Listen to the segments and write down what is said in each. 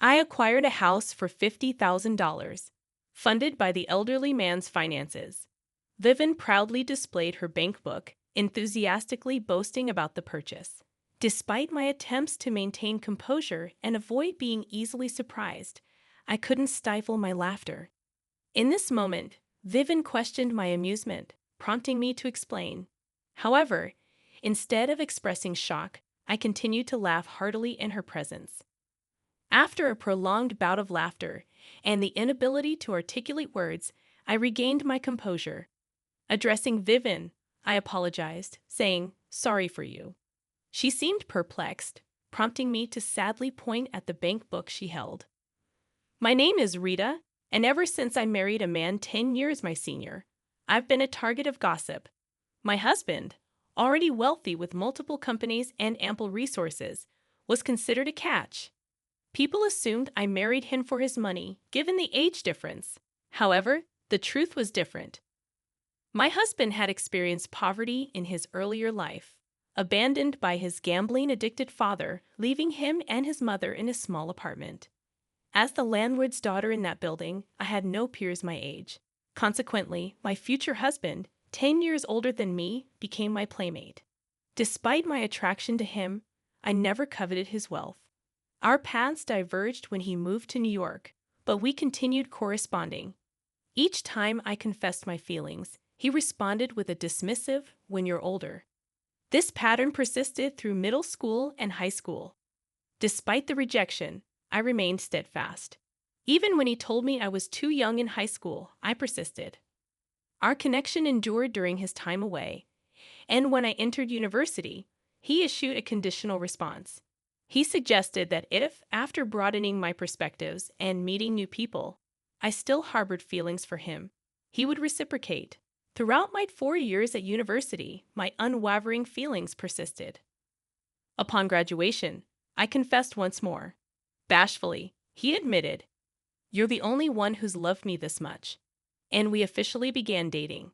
I acquired a house for $50,000, funded by the elderly man's finances. Vivian proudly displayed her bank book, enthusiastically boasting about the purchase. Despite my attempts to maintain composure and avoid being easily surprised, I couldn't stifle my laughter. In this moment, Vivian questioned my amusement, prompting me to explain. However, instead of expressing shock, I continued to laugh heartily in her presence. After a prolonged bout of laughter and the inability to articulate words, I regained my composure. Addressing Vivian, I apologized, saying, "Sorry for you." She seemed perplexed, prompting me to sadly point at the bank book she held. "My name is Rita, and ever since I married a man 10 years my senior, I've been a target of gossip. My husband, already wealthy with multiple companies and ample resources, was considered a catch. People assumed I married him for his money, given the age difference. However, the truth was different. My husband had experienced poverty in his earlier life, abandoned by his gambling-addicted father, leaving him and his mother in a small apartment. As the landlord's daughter in that building, I had no peers my age. Consequently, my future husband, 10 years older than me, became my playmate. Despite my attraction to him, I never coveted his wealth. Our paths diverged when he moved to New York, but we continued corresponding. Each time I confessed my feelings, he responded with a dismissive, "When you're older." This pattern persisted through middle school and high school. Despite the rejection, I remained steadfast. Even when he told me I was too young in high school, I persisted. Our connection endured during his time away, and when I entered university, he issued a conditional response. He suggested that if, after broadening my perspectives and meeting new people, I still harbored feelings for him, he would reciprocate. Throughout my 4 years at university, my unwavering feelings persisted. Upon graduation, I confessed once more. Bashfully, he admitted, "You're the only one who's loved me this much." And we officially began dating.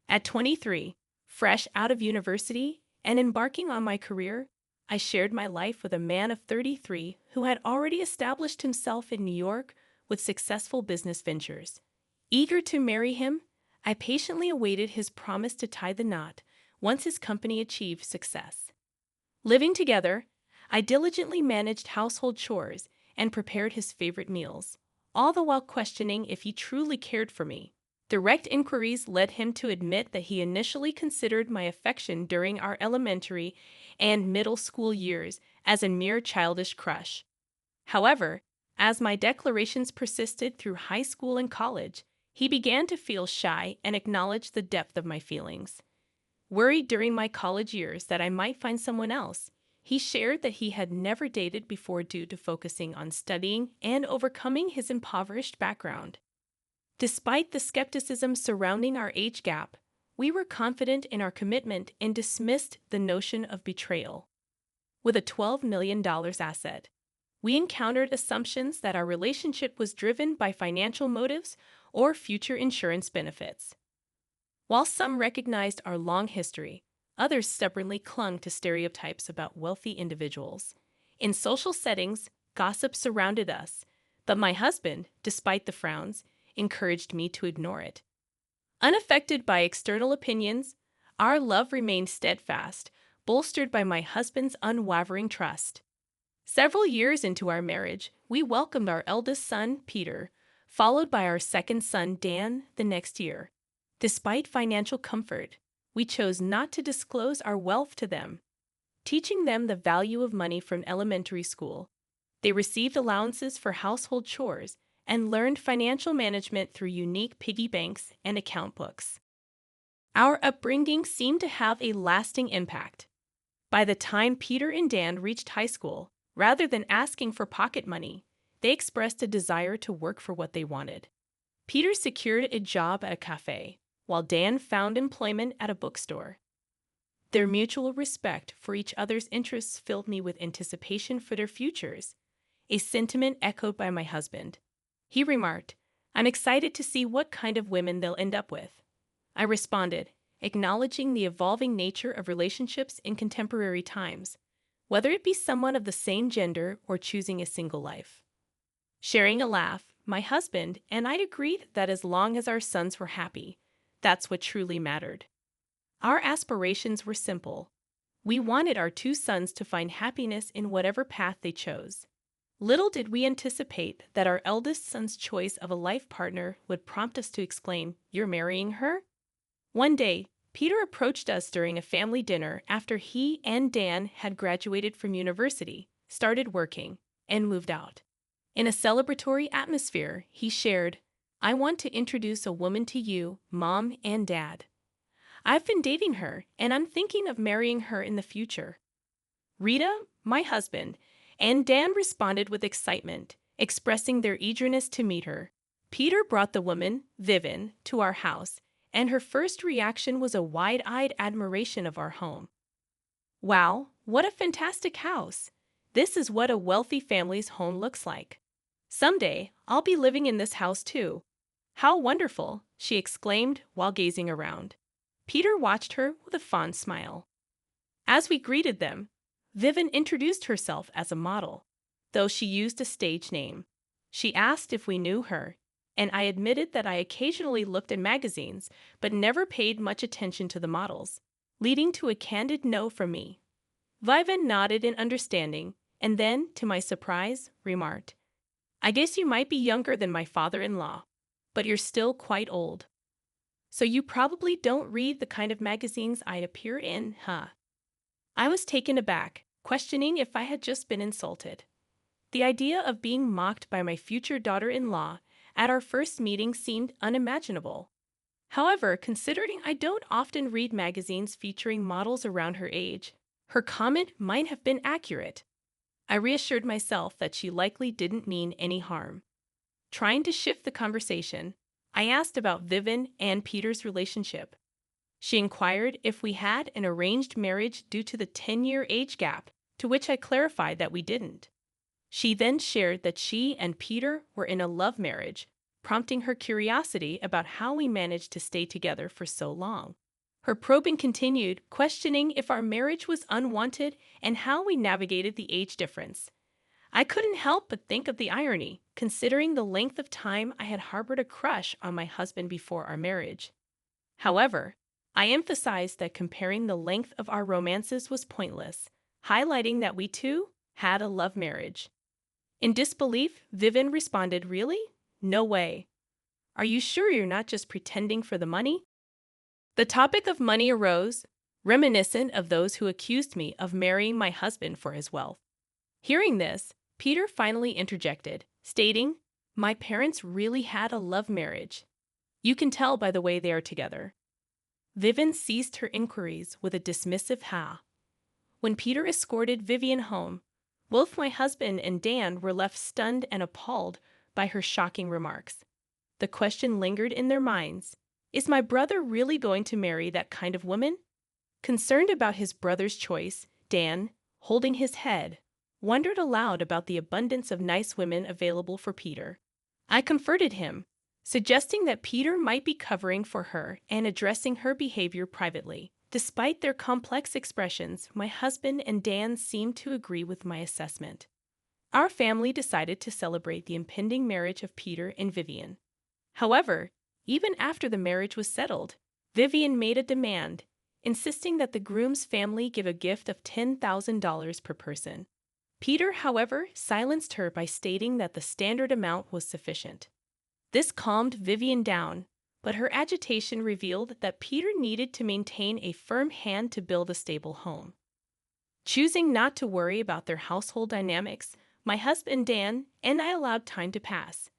At 23, fresh out of university and embarking on my career, I shared my life with a man of 33 who had already established himself in New York with successful business ventures. Eager to marry him, I patiently awaited his promise to tie the knot once his company achieved success. Living together, I diligently managed household chores and prepared his favorite meals, all the while questioning if he truly cared for me. Direct inquiries led him to admit that he initially considered my affection during our elementary and middle school years as a mere childish crush. However, as my declarations persisted through high school and college, he began to feel shy and acknowledge the depth of my feelings. Worried during my college years that I might find someone else, he shared that he had never dated before due to focusing on studying and overcoming his impoverished background. Despite the skepticism surrounding our age gap, we were confident in our commitment and dismissed the notion of betrayal. With a $12 million asset, we encountered assumptions that our relationship was driven by financial motives or future insurance benefits. While some recognized our long history, others stubbornly clung to stereotypes about wealthy individuals. In social settings, gossip surrounded us, but my husband, despite the frowns, encouraged me to ignore it. Unaffected by external opinions, our love remained steadfast, bolstered by my husband's unwavering trust. Several years into our marriage, we welcomed our eldest son, Peter, followed by our second son, Dan, the next year. Despite financial comfort, we chose not to disclose our wealth to them, teaching them the value of money from elementary school. They received allowances for household chores and learned financial management through unique piggy banks and account books. Our upbringing seemed to have a lasting impact. By the time Peter and Dan reached high school, rather than asking for pocket money, they expressed a desire to work for what they wanted. Peter secured a job at a cafe, while Dan found employment at a bookstore. Their mutual respect for each other's interests filled me with anticipation for their futures, a sentiment echoed by my husband. He remarked, "I'm excited to see what kind of women they'll end up with." I responded, acknowledging the evolving nature of relationships in contemporary times, whether it be someone of the same gender or choosing a single life. Sharing a laugh, my husband and I agreed that as long as our sons were happy, that's what truly mattered. Our aspirations were simple. We wanted our two sons to find happiness in whatever path they chose. Little did we anticipate that our eldest son's choice of a life partner would prompt us to exclaim, "You're marrying her?" One day, Peter approached us during a family dinner after he and Dan had graduated from university, started working, and moved out. In a celebratory atmosphere, he shared, "I want to introduce a woman to you, Mom and Dad. I've been dating her, and I'm thinking of marrying her in the future." Rita, my husband, and Dan responded with excitement, expressing their eagerness to meet her. Peter brought the woman, Vivian, to our house, and her first reaction was a wide-eyed admiration of our home. "Wow, what a fantastic house! This is what a wealthy family's home looks like. Someday, I'll be living in this house too. How wonderful!" she exclaimed while gazing around. Peter watched her with a fond smile. As we greeted them, Vivian introduced herself as a model, though she used a stage name. She asked if we knew her, and I admitted that I occasionally looked at magazines but never paid much attention to the models, leading to a candid no from me. Vivian nodded in understanding, and then, to my surprise, remarked, "I guess you might be younger than my father-in-law, but you're still quite old. So you probably don't read the kind of magazines I appear in, huh?" I was taken aback, questioning if I had just been insulted. The idea of being mocked by my future daughter-in-law at our first meeting seemed unimaginable. However, considering I don't often read magazines featuring models around her age, her comment might have been accurate. I reassured myself that she likely didn't mean any harm. Trying to shift the conversation, I asked about Vivian and Peter's relationship. She inquired if we had an arranged marriage due to the 10-year age gap, to which I clarified that we didn't. She then shared that she and Peter were in a love marriage, prompting her curiosity about how we managed to stay together for so long. Her probing continued, questioning if our marriage was unwanted and how we navigated the age difference. I couldn't help but think of the irony, considering the length of time I had harbored a crush on my husband before our marriage. However, I emphasized that comparing the length of our romances was pointless, highlighting that we too had a love marriage. In disbelief, Vivian responded, "Really? No way. Are you sure you're not just pretending for the money?" The topic of money arose, reminiscent of those who accused me of marrying my husband for his wealth. Hearing this, Peter finally interjected, stating, "My parents really had a love marriage. You can tell by the way they are together." Vivian ceased her inquiries with a dismissive ha. When Peter escorted Vivian home, both my husband and Dan were left stunned and appalled by her shocking remarks. The question lingered in their minds, is my brother really going to marry that kind of woman? Concerned about his brother's choice, Dan, holding his head, wondered aloud about the abundance of nice women available for Peter. I comforted him, suggesting that Peter might be covering for her and addressing her behavior privately. Despite their complex expressions, my husband and Dan seemed to agree with my assessment. Our family decided to celebrate the impending marriage of Peter and Vivian. However, even after the marriage was settled, Vivian made a demand, insisting that the groom's family give a gift of $10,000 per person. Peter, however, silenced her by stating that the standard amount was sufficient. This calmed Vivian down, but her agitation revealed that Peter needed to maintain a firm hand to build a stable home. Choosing not to worry about their household dynamics, my husband Dan and I allowed time to pass.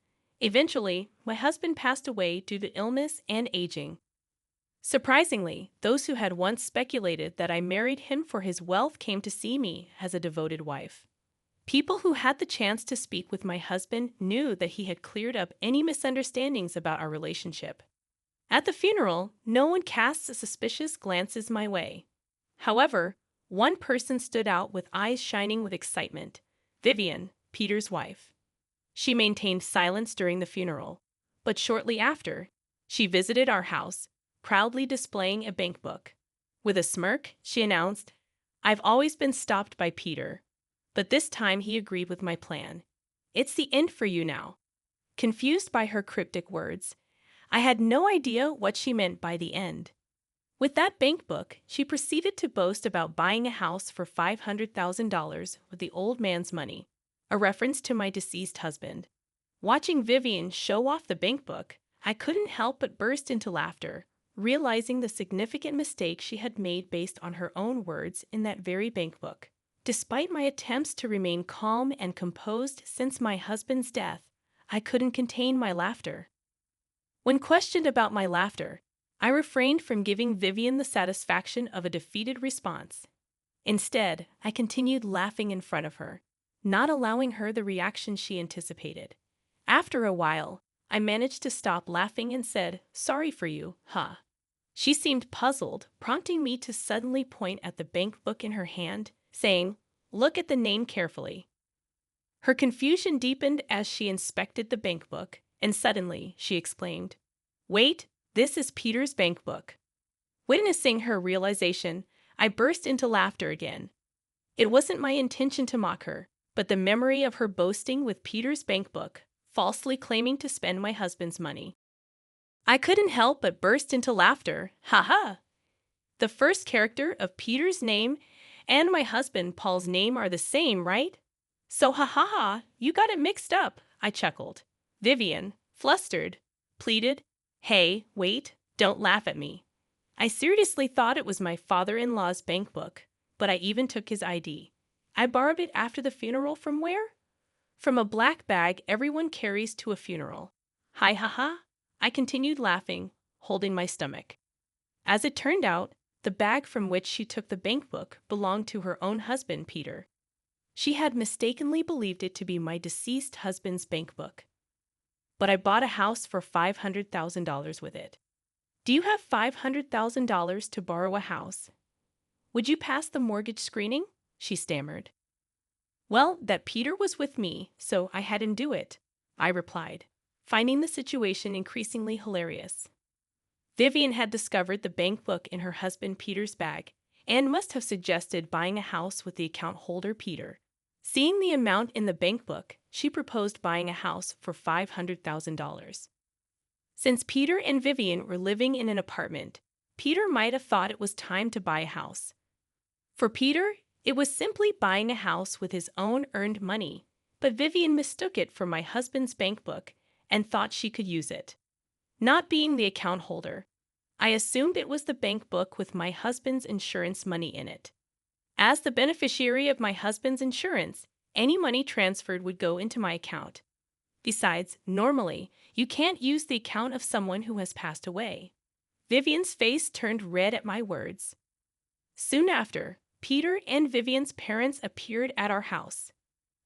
Eventually, my husband passed away due to illness and aging. Surprisingly, those who had once speculated that I married him for his wealth came to see me as a devoted wife. People who had the chance to speak with my husband knew that he had cleared up any misunderstandings about our relationship. At the funeral, no one cast suspicious glances my way. However, one person stood out with eyes shining with excitement, Vivian, Peter's wife. She maintained silence during the funeral, but shortly after, she visited our house, proudly displaying a bank book. With a smirk, she announced, "I've always been stopped by Peter, but this time he agreed with my plan. It's the end for you now." Confused by her cryptic words, I had no idea what she meant by the end. With that bank book, she proceeded to boast about buying a house for $500,000 with the old man's money, a reference to my deceased husband. Watching Vivian show off the bank book, I couldn't help but burst into laughter, realizing the significant mistake she had made based on her own words in that very bank book. Despite my attempts to remain calm and composed since my husband's death, I couldn't contain my laughter. When questioned about my laughter, I refrained from giving Vivian the satisfaction of a defeated response. Instead, I continued laughing in front of her, not allowing her the reaction she anticipated. After a while, I managed to stop laughing and said, "Sorry for you, huh?" She seemed puzzled, prompting me to suddenly point at the bank book in her hand, saying, "Look at the name carefully." Her confusion deepened as she inspected the bank book, and suddenly she exclaimed, "Wait, this is Peter's bank book." Witnessing her realization, I burst into laughter again. It wasn't my intention to mock her, but the memory of her boasting with Peter's bank book, falsely claiming to spend my husband's money. I couldn't help but burst into laughter. Ha ha! The first character of Peter's name and my husband Paul's name are the same, right? So ha ha ha, you got it mixed up, I chuckled. Vivian, flustered, pleaded, "Hey, wait, don't laugh at me." I seriously thought it was my father-in-law's bank book, but I even took his ID. I borrowed it after the funeral from where? From a black bag everyone carries to a funeral. Hi ha ha, I continued laughing, holding my stomach. As it turned out, the bag from which she took the bank book belonged to her own husband, Peter. She had mistakenly believed it to be my deceased husband's bank book. But I bought a house for $500,000 with it. Do you have $500,000 to borrow a house? Would you pass the mortgage screening? She stammered. Well, that Peter was with me, so I had him do it, I replied, finding the situation increasingly hilarious. Vivian had discovered the bank book in her husband Peter's bag and must have suggested buying a house with the account holder Peter. Seeing the amount in the bank book, she proposed buying a house for $500,000. Since Peter and Vivian were living in an apartment, Peter might have thought it was time to buy a house. For Peter, it was simply buying a house with his own earned money, but Vivian mistook it for my husband's bank book and thought she could use it. Not being the account holder, I assumed it was the bank book with my husband's insurance money in it. As the beneficiary of my husband's insurance, any money transferred would go into my account. Besides, normally, you can't use the account of someone who has passed away. Vivian's face turned red at my words. Soon after, Peter and Vivian's parents appeared at our house.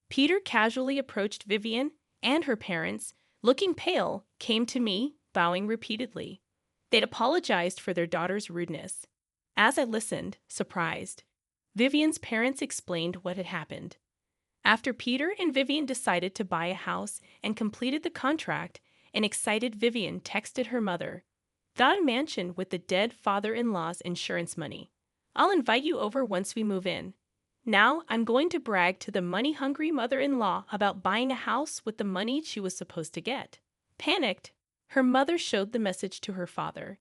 Peter casually approached Vivian, and her parents, looking pale, came to me, bowing repeatedly. They'd apologized for their daughter's rudeness. As I listened, surprised, Vivian's parents explained what had happened. After Peter and Vivian decided to buy a house and completed the contract, an excited Vivian texted her mother, "Got a mansion with the dead father-in-law's insurance money. I'll invite you over once we move in." Now I'm going to brag to the money-hungry mother-in-law about buying a house with the money she was supposed to get. Panicked, her mother showed the message to her father,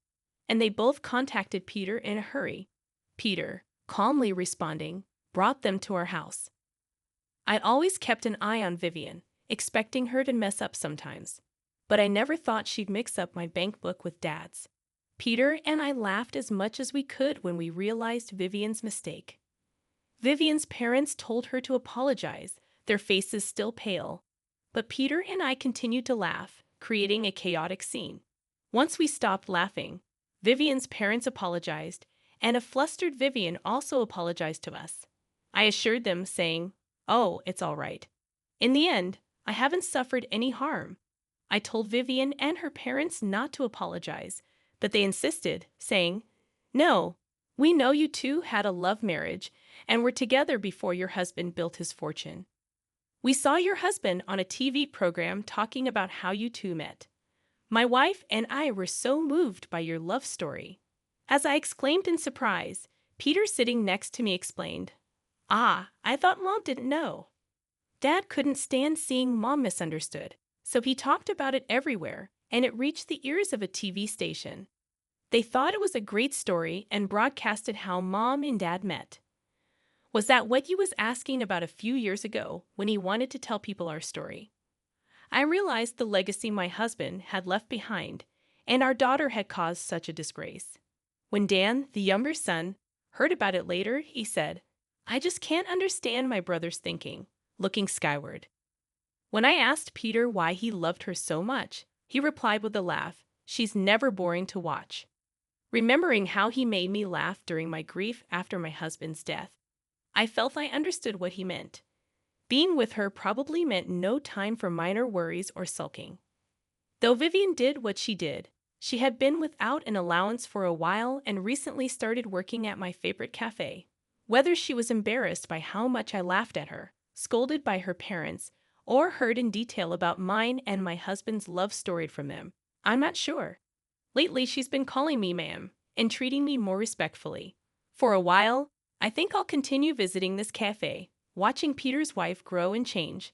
and they both contacted Peter in a hurry. Peter, calmly responding, brought them to our house. I'd always kept an eye on Vivian, expecting her to mess up sometimes, but I never thought she'd mix up my bank book with Dad's. Peter and I laughed as much as we could when we realized Vivian's mistake. Vivian's parents told her to apologize, their faces still pale, but Peter and I continued to laugh, creating a chaotic scene. Once we stopped laughing, Vivian's parents apologized, and a flustered Vivian also apologized to us. I assured them, saying, "Oh, it's all right. In the end, I haven't suffered any harm." I told Vivian and her parents not to apologize, but they insisted, saying, "No, we know you two had a love marriage and were together before your husband built his fortune. We saw your husband on a TV program talking about how you two met. My wife and I were so moved by your love story." As I exclaimed in surprise, Peter sitting next to me explained, "Ah, I thought Mom didn't know." Dad couldn't stand seeing Mom misunderstood, so he talked about it everywhere, and it reached the ears of a TV station. They thought it was a great story and broadcasted how Mom and Dad met. Was that what you was asking about a few years ago when he wanted to tell people our story? I realized the legacy my husband had left behind, and our daughter had caused such a disgrace. When Dan, the younger son, heard about it later, he said, "I just can't understand my brother's thinking," looking skyward. When I asked Peter why he loved her so much, he replied with a laugh, "She's never boring to watch." Remembering how he made me laugh during my grief after my husband's death, I felt I understood what he meant. Being with her probably meant no time for minor worries or sulking. Though Vivian did what she did, she had been without an allowance for a while and recently started working at my favorite cafe. Whether she was embarrassed by how much I laughed at her, scolded by her parents, or heard in detail about mine and my husband's love story from them, I'm not sure. Lately, she's been calling me ma'am and treating me more respectfully. For a while, I think I'll continue visiting this cafe, watching Peter's wife grow and change,